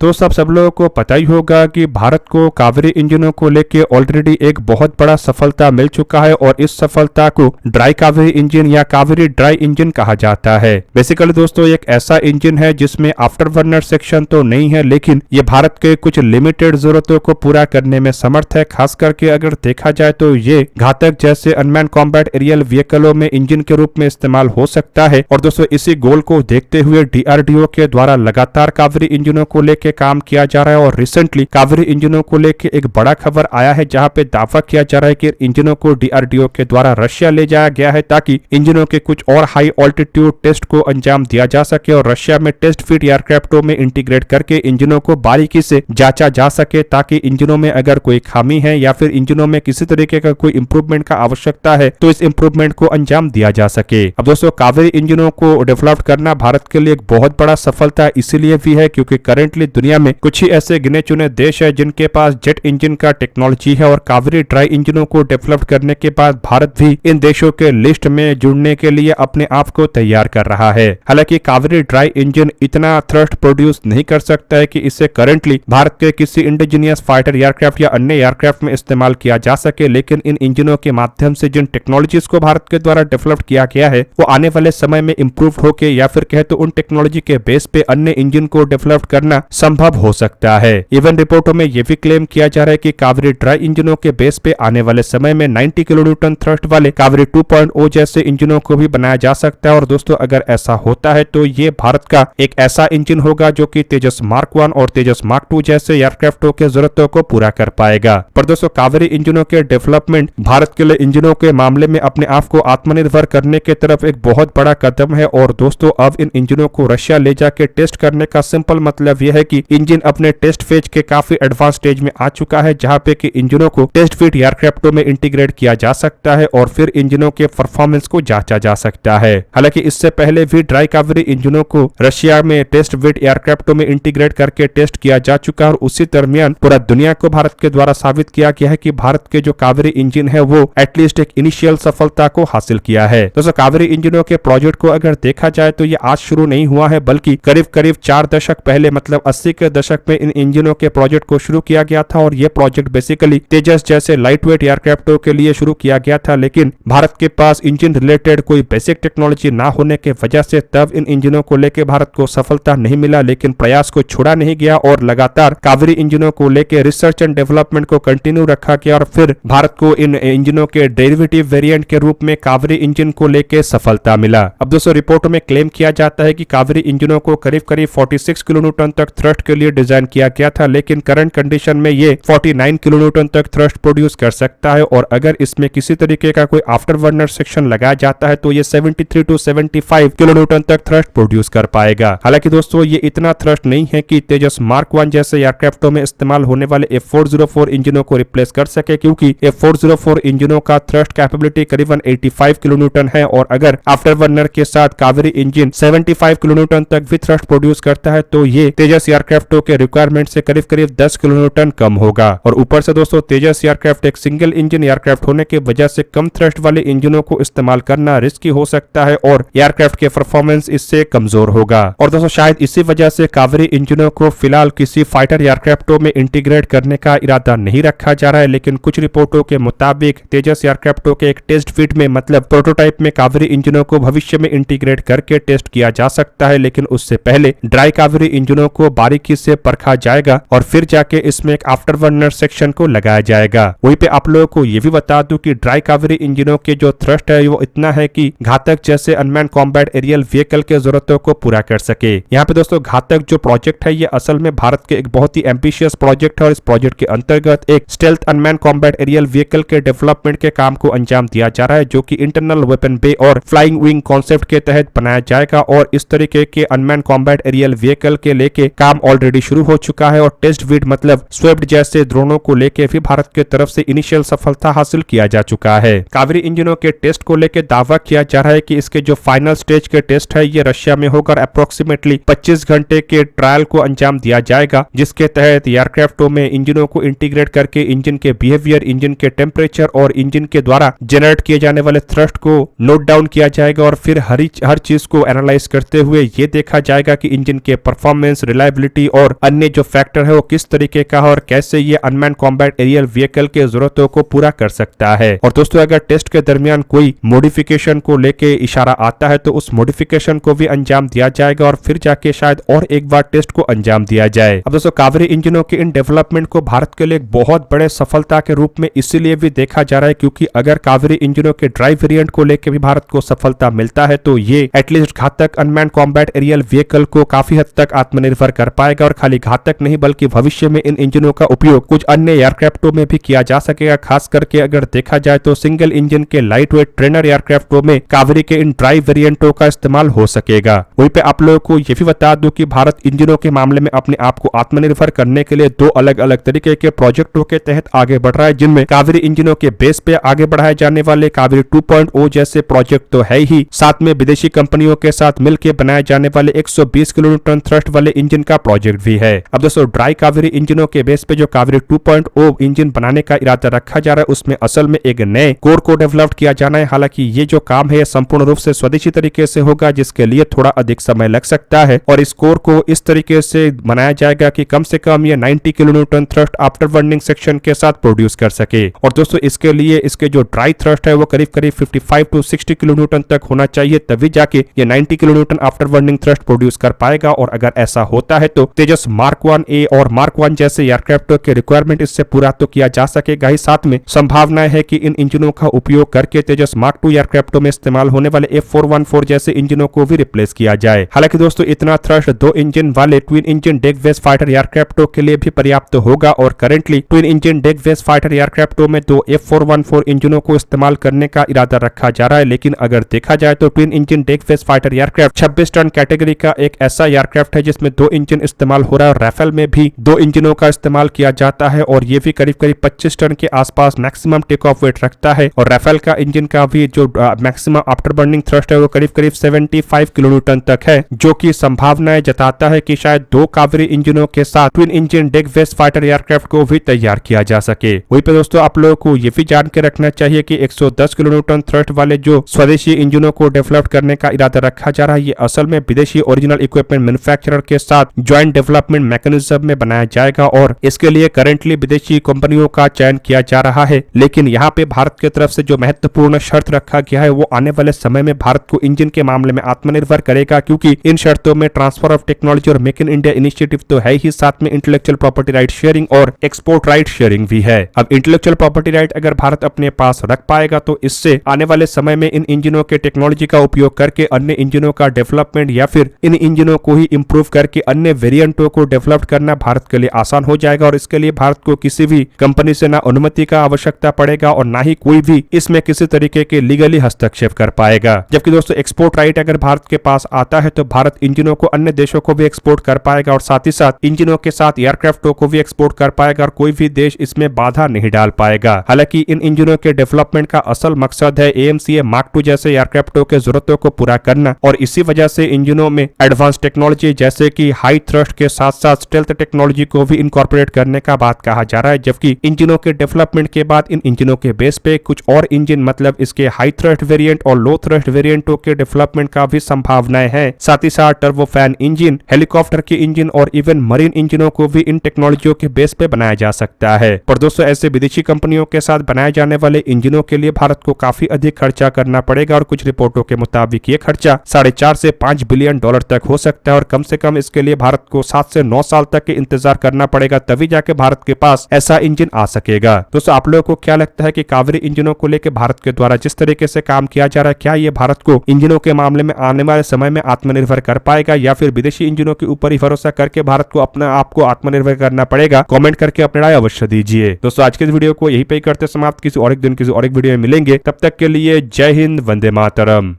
तो सब लोगों को पता ही होगा कि भारत को कावेरी इंजनों को लेके ऑलरेडी एक बहुत बड़ा सफलता मिल चुका है और इस सफलता को ड्राई कावेरी इंजन या कावेरी ड्राई इंजन कहा जाता है। बेसिकली दोस्तों एक ऐसा इंजन है जिसमें आफ्टर बर्नर सेक्शन तो नहीं है, लेकिन ये भारत के कुछ लिमिटेड जरूरतों को पूरा करने में समर्थ है। खास करके अगर देखा जाए तो ये घातक जैसे अनमैन कॉम्बैट एरियल व्हीकलों में इंजन के रूप में इस्तेमाल हो सकता है। और दोस्तों इसी गोल को देखते हुए DRDO के द्वारा लगातार कावेरी इंजनों को लेके काम किया जा रहा है और रिसेंटली कावेरी इंजनों को लेके एक बड़ा खबर आया है जहां पे दावा किया जा रहा है कि इंजनों को DRDO के द्वारा रशिया ले जाया गया है ताकि इंजनों के कुछ और हाई ऑल्टीट्यूड टेस्ट को अंजाम दिया जा सके और रशिया में टेस्ट फिट एयरक्राफ्टों में इंटीग्रेट करके इंजनों को बारीकी से जांचा जा सके ताकि इंजनों में अगर कोई खामी है या फिर इंजनों में किसी तरीके का कोई इंप्रूवमेंट का आवश्यकता है तो इस इंप्रूवमेंट को अंजाम दिया जा सके। अब दोस्तों कावेरी इंजनों को डेवलप करना भारत के लिए एक बहुत बड़ा सफलता इसीलिए भी है क्योंकि करेंटली दुनिया में कुछ ही ऐसे गिने चुने देश है जिनके पास जेट इंजन का टेक्नोलॉजी है और कावेरी ड्राई इंजनों को डेवलप करने के बाद भारत भी इन देशों के लिस्ट में जुड़ने के लिए अपने आप को तैयार कर रहा है। हालांकि कावेरी ड्राई इंजन इतना थ्रस्ट प्रोड्यूस नहीं कर सकता है कि इसे करंटली भारत के किसी इंडिजीनियस फाइटर एयरक्राफ्ट या अन्य एयरक्राफ्ट में इस्तेमाल किया जा सके, लेकिन इन इंजनों के माध्यम से जिन टेक्नोलॉजीज को भारत के द्वारा डेवलप किया गया है वो आने वाले समय में इंप्रूव होके या फिर कहे तो उन टेक्नोलॉजी के बेस पे अन्य इंजन को डेवलप करना संभव हो सकता है। इवन रिपोर्टों में यह भी क्लेम किया जा रहा है कि कावेरी ड्राई इंजनों के बेस पे आने वाले समय में 90 किलोन्यूटन थ्रस्ट वाले कावेरी 2.0 जैसे इंजनों को भी बनाया जा सकता है। और दोस्तों अगर ऐसा होता है तो ये भारत का एक ऐसा इंजन होगा जो कि तेजस मार्क 1 और तेजस मार्क 2 जैसे एयरक्राफ्टों के जरूरतों को पूरा कर पाएगा। पर दोस्तों कावेरी इंजनों के डेवलपमेंट भारत के लिए इंजनों के मामले में अपने आप को आत्मनिर्भर करने की तरफ एक बहुत बड़ा कदम है। और दोस्तों अब इन इंजनों को रशिया ले जाके टेस्ट करने का सिंपल मतलब यह है कि इंजन अपने टेस्ट फेज के काफी एडवांस स्टेज में आ चुका है जहां पे कि इंजनों को टेस्ट फिट एयरक्राफ्टों में इंटीग्रेट किया जा सकता है और फिर इंजनों के परफॉर्मेंस को जांचा जा सकता है। हालांकि इससे पहले भी ड्राई कावेरी इंजनों को रशिया में टेस्ट फिट एयरक्राफ्टों में इंटीग्रेट करके टेस्ट किया जा चुका है और उसी दरमियान पूरा दुनिया को भारत के द्वारा साबित किया गया है कि भारत के जो कावेरी इंजन है वो एटलीस्ट एक इनिशियल सफलता को हासिल किया है। दोस्तों कावेरी इंजनों के प्रोजेक्ट को अगर देखा जाए तो ये आज शुरू नहीं हुआ है बल्कि करीब 4 दशक पहले मतलब 80 के दशक में इन इंजनों के प्रोजेक्ट को शुरू किया गया था और ये प्रोजेक्ट बेसिकली तेजस जैसे लाइट वेट एयरक्राफ्टों के लिए शुरू किया गया था, लेकिन भारत के पास इंजन रिलेटेड कोई बेसिक टेक्नोलॉजी ना होने के वजह से तब इन इंजनों को लेकर भारत को सफलता नहीं मिला। लेकिन प्रयास को छोड़ा नहीं गया और लगातार कावेरी इंजनों को लेकर रिसर्च एंड डेवलपमेंट को कंटिन्यू रखा गया और फिर भारत को इन इंजनों के डेरिवेटिव वेरिएंट के रूप में कावेरी इंजन को लेकर सफलता मिला। अब दोस्तों रिपोर्टों में क्लेम किया जाता है कि कावेरी इंजनों को करीब 46 किलोन्यूटन तक थ्रस्ट के लिए डिजाइन किया गया था, लेकिन करंट कंडीशन में ये 49 किलोन्यूटन तक थ्रस्ट प्रोड्यूस कर सकता है और अगर इसमें किसी तरीके का कोई आफ्टर बर्नर सेक्शन लगाया जाता है तो ये 73 टू 75 किलोन्यूटन तक थ्रस्ट प्रोड्यूस कर पाएगा। हालांकि दोस्तों ये इतना थ्रस्ट नहीं है कि तेजस मार्क 1 जैसे एयरक्राफ्टों में इस्तेमाल होने वाले F404 इंजनों को रिप्लेस कर सके, क्योंकि F404 इंजनों का थ्रस्ट कैपेबिलिटी करीबन 85 किलोन्यूटन है और अगर आफ्टर बर्नर के साथ कावेरी इंजन 75 किलोन्यूटन तक भी थ्रस्ट प्रोड्यूस करता है तो ये तेजस एयरक्राफ्टों के रिक्वायरमेंट से करीब 10 किलोन्यूटन कम होगा। और ऊपर से दोस्तों तेजस एयरक्राफ्ट एक सिंगल इंजन एयरक्राफ्ट होने की वजह से कम थ्रस्ट वाले इंजनों को इस्तेमाल करना रिस्की हो सकता है और एयरक्राफ्ट के परफॉर्मेंस इससे कमजोर होगा। और दोस्तों शायद इसी वजह से कावेरी इंजनों को फिलहाल किसी फाइटर एयरक्राफ्टों में इंटीग्रेट करने का इरादा नहीं रखा जा रहा है, लेकिन कुछ रिपोर्टों के मुताबिक तेजस एयरक्राफ्टों के एक टेस्ट फिट में मतलब प्रोटोटाइप में कावेरी इंजनों को भविष्य में इंटीग्रेट करके टेस्ट किया जा सकता है, लेकिन उससे पहले ड्राई कावेरी इंजनों को बारीकी से परखा जाएगा और फिर जाके इसमें एक आफ्टर बर्नर सेक्शन को लगाया जाएगा। वहीं पे आप लोगों को ये भी बता दूं कि ड्राई कावेरी इंजनों के जो थ्रस्ट है वो इतना है कि घातक जैसे अनमैन कॉम्बैट एरियल व्हीकल के जरूरतों को पूरा कर सके। यहाँ पे दोस्तों घातक जो प्रोजेक्ट है ये असल में भारत के एक बहुत ही एम्बिशियस प्रोजेक्ट है और इस प्रोजेक्ट के अंतर्गत एक stealth unmanned combat aerial vehicle के डेवलपमेंट के काम को अंजाम दिया जा रहा है, जो कि इंटरनल वेपन बे और फ्लाइंग विंग कॉन्सेप्ट के तहत बनाया जाएगा। और इस तरीके के अनमैन कॉम्बैट एरियल व्हीकल के लेके काम ऑलरेडी शुरू हो चुका है और टेस्ट विड मतलब स्वेप्ट जैसे ड्रोनों को लेके भी भारत के तरफ से इनिशियल सफलता हासिल किया जा चुका है। कावेरी इंजनों के टेस्ट को लेकर दावा किया जा रहा है कि इसके जो फाइनल स्टेज के टेस्ट है ये रशिया में होकर अप्रोक्सीमेटली 25 घंटे के ट्रायल को अंजाम दिया जाएगा, जिसके तहत एयरक्राफ्टों में इंजनों को इंटीग्रेट करके इंजन के बिहेवियर, इंजन के टेम्परेचर और इंजन के द्वारा जनरेट किए जाने वाले थ्रस्ट को नोट डाउन किया जाएगा और फिर हर चीज को एनालाइज करते हुए ये देखा जाएगा कि इंजन के परफॉर्मेंस, रिलायबिलिटी कैपेबिलिटी और अन्य जो फैक्टर है वो किस तरीके का है और कैसे ये अनमैन कॉम्बैट एरियल व्हीकल के जरूरतों को पूरा कर सकता है। और दोस्तों अगर टेस्ट के दरमियान कोई मॉडिफिकेशन को लेके इशारा आता है तो उस मॉडिफिकेशन को भी अंजाम दिया जाएगा और फिर जाके शायद और एक बार टेस्ट को अंजाम दिया जाए। अब दोस्तों कावेरी इंजनों के इन डेवलपमेंट को भारत के लिए एक बहुत बड़े सफलता के रूप में इसीलिए भी देखा जा रहा है क्योंकि अगर कावेरी इंजनों के ड्राइव वेरिएंट को लेकर भी भारत को सफलता मिलता है तो ये एटलीस्ट घातक अनमैन कॉम्बैट एरियल व्हीकल को काफी हद तक आत्मनिर्भर कर पाएगा और खाली घातक नहीं बल्कि भविष्य में इन इंजनों का उपयोग कुछ अन्य एयरक्राफ्टों में भी किया जा सकेगा। खास करके अगर देखा जाए तो सिंगल इंजन के लाइट वेट ट्रेनर एयरक्राफ्टों में कावेरी के इन ड्राइव वेरिएंटों का इस्तेमाल हो सकेगा। वहीं पे आप लोगों को यह भी बता दूं कि भारत इंजनों के मामले में अपने आप को आत्मनिर्भर करने के लिए दो अलग अलग तरीके के प्रोजेक्टों के तहत आगे बढ़ रहा है, जिनमें कावेरी इंजनों के बेस पे आगे बढ़ाए जाने वाले कावेरी 2.0 जैसे प्रोजेक्ट तो है ही, साथ में विदेशी कंपनियों के साथ मिलकर बनाए जाने वाले 120 किलोन्यूटन थ्रस्ट वाले इंजन का प्रोजेक्ट भी है। अब दोस्तों ड्राई कावेरी इंजनों के बेस पे जो कावेरी 2.0 इंजन बनाने का इरादा रखा जा रहा है उसमें असल में एक नए कोर को डेवलप किया जाना है। हालांकि ये जो काम है संपूर्ण रूप से स्वदेशी तरीके से होगा जिसके लिए थोड़ा अधिक समय लग सकता है और इस कोर को इस तरीके से बनाया जाएगा कि कम से कम ये 90 kilonewton thrust after burning section के साथ प्रोड्यूस कर सके। और दोस्तों इसके लिए इसके जो ड्राई थ्रस्ट है वो करीब करीब 55 टू 60 किलोन्यूटन तक होना चाहिए, तभी जाके ये 90 kilonewton after burning thrust produce कर पाएगा। और अगर ऐसा होता है तो तेजस मार्क 1A और मार्क 1 जैसे एयरक्राफ्टों के रिक्वायरमेंट इससे पूरा तो किया जा सकेगा ही, साथ में संभावना है कि इन इंजनों का उपयोग करके तेजस मार्क 2 एयरक्राफ्टों में इस्तेमाल होने वाले F414 जैसे इंजनों को भी रिप्लेस किया जाए। हालांकि दोस्तों इतना थ्रस्ट दो इंजन वाले twin engine deck based fighter एयरक्राफ्टों के लिए भी पर्याप्त होगा और currently twin engine deck based fighter एयरक्राफ्टों में दो F414 इंजनों को इस्तेमाल करने का इरादा रखा जा रहा है। लेकिन अगर देखा जाए तो twin engine deck based fighter aircraft 26 ton category का एक ऐसा एयरक्राफ्ट है जिसमें दो इंजन इस्तेमाल हो रहा है और राफेल में भी दो इंजनों का इस्तेमाल किया जाता है और ये भी करीब करीब 25 टन के आसपास मैक्सिमम टेक ऑफ वेट रखता है। और राफेल का इंजन का भी जो मैक्सिमम आफ्टर बर्निंग थ्रस्ट है वो करीब करीब 75 किलोन्यूटन तक है, जो कि संभावनाएं जताता है कि शायद दो कावेरी इंजनों के साथ twin engine deck based fighter aircraft को भी तैयार किया जा सके। वहीं पे दोस्तों आप लोगों को ये भी जान के रखना चाहिए कि 110 किलोन्यूटन थ्रस्ट वाले जो स्वदेशी इंजनों को डेवलप करने का इरादा रखा जा रहा है ये असल में विदेशी ओरिजिनल इक्विपमेंट मैन्युफैक्चरर के साथ ज्वाइंट डेवलपमेंट मैकेनिज्म में बनाया जाएगा और इसके लिए करंटली विदेशी कंपनियों का चयन किया जा रहा है। लेकिन यहाँ पे भारत की तरफ से जो महत्वपूर्ण शर्त रखा गया है वो आने वाले समय में भारत को इंजन के मामले में आत्मनिर्भर करेगा, क्योंकि इन शर्तों में ट्रांसफर ऑफ टेक्नोलॉजी और मेक इन इंडिया इनिशिएटिव तो है ही, साथ में इंटेलेक्चुअल प्रॉपर्टी राइट शेयरिंग और एक्सपोर्ट राइट शेयरिंग भी है। अब इंटेलेक्चुअल प्रॉपर्टी राइट अगर भारत अपने पास रख पाएगा तो इससे आने वाले समय में इन इंजनों के टेक्नोलॉजी का उपयोग करके अन्य इंजनों का डेवलपमेंट या फिर इन इंजनों को ही इंप्रूव करके अन्य वेरिएंटों को डेवलप करना भारत के लिए आसान हो जाएगा और इसके लिए भारत को किसी भी कंपनी से ना अनुमति का आवश्यकता पड़ेगा और ना ही कोई भी इसमें किसी तरीके के लीगली हस्तक्षेप कर पाएगा। जबकि दोस्तों एक्सपोर्ट राइट अगर भारत के पास आता है तो भारत इंजनों को अन्य देशों को भी एक्सपोर्ट कर पाएगा और साथ ही साथ इंजनों के साथ एयरक्राफ्टों को भी एक्सपोर्ट कर पाएगा और कोई भी देश इसमें बाधा नहीं डाल पाएगा। हालांकि इन इंजनों के डेवलपमेंट का असल मकसद है AMCA मार्क 2 जैसे एयरक्राफ्टों के जरूरतों को पूरा करना और इसी वजह से इंजनों में एडवांस टेक्नोलॉजी जैसे कि हाई थ्रस्ट के साथ साथ स्टेल्थ टेक्नोलॉजी को भी इनकॉर्पोरेट करने का बात कहा जा रहा है। जबकि इंजनों के डेवलपमेंट के बाद इन इंजनों के बेस पे कुछ और इंजन मतलब इसके हाई थ्रस्ट वेरिएंट और लो थ्रस्ट वेरिएंटों के डेवलपमेंट का भी संभावनाएं हैं। साथ ही साथ टर्बोफैन इंजन, हेलीकॉप्टर के इंजन और इवन मरीन इंजनों को भी इन टेक्नोलॉजियों के बेस पे बनाया जा सकता है। पर दोस्तों ऐसे विदेशी कंपनियों के साथ बनाए जाने वाले इंजनों के लिए भारत को काफी अधिक खर्चा करना पड़ेगा और कुछ रिपोर्टों के मुताबिक ये खर्चा 4.5 से 5 बिलियन डॉलर तक हो सकता है और कम से कम इसके लिए भारत को 7 से 9 साल तक के इंतजार करना पड़ेगा, तभी जाके भारत के पास ऐसा इंजन आ सकेगा। दोस्तों आप लोगों को क्या लगता है कि कावेरी इंजनों को लेकर भारत के द्वारा जिस तरीके से काम किया जा रहा है क्या ये भारत को इंजनों के मामले में आने वाले समय में आत्मनिर्भर कर पाएगा या फिर विदेशी इंजनों के ऊपर ही भरोसा करके भारत को अपना आपको आत्मनिर्भर करना पड़ेगा? कमेंट करके अपनी राय अवश्य दीजिए। दोस्तों आज के इस वीडियो को यहीं पे करते समाप्त, किसी और एक दिन किसी और एक वीडियो में मिलेंगे, तब तक के लिए जय हिंद, वंदे मातरम।